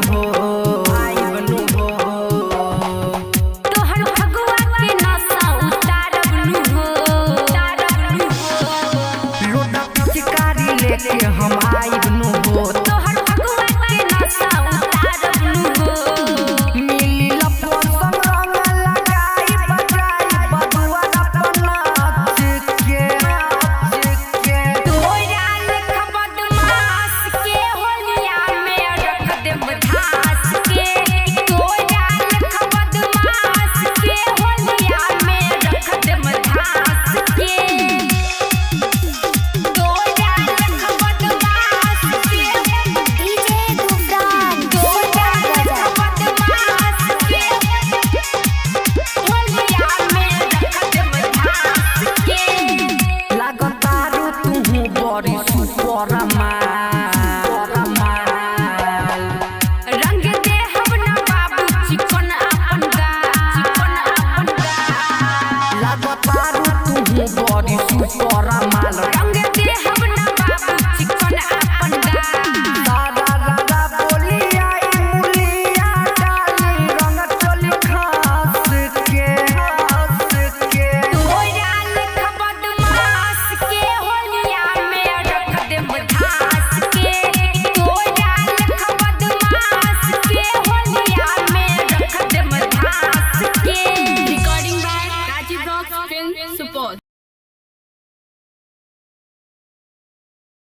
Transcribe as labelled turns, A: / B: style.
A: हो आइबनु हो
B: तोहर भगवा के नशा उतारबनु हो
A: लोटा पिचकारी लेके हम आइबनु हो
B: तोहर भगवा के नशा उतारबनु हो
A: मिली लपन संग रंग लगाई बजाई बबुआ अपना चिके
B: तोरा लेख बदमाश के होलिया में रख देब धास के तोरा लेख बदमाश के होलिया में रख देब धास के तोरा लेख बदमाश के डीजे गुफरान तोरा लेख बदमाश के होलिया में रख देब धास के
A: लागतारू तुहू बड़ी सुपर माल
B: रंग दे हम ना बाबू चिकन अपन गाल
A: लागतारू तुहू बड़ी सुपर माल
B: रंग दे हम ना बाबू चिकन अपन गाल
A: दादा दादा बोलिया इमुलिया डाली रंग चली खास के
B: तोरा लेख बदमाश के होलिया में रख देब धास के तोरा लेख बदमाश के होलिया में रख देब धास के recording by Rajeev rock film Supaul.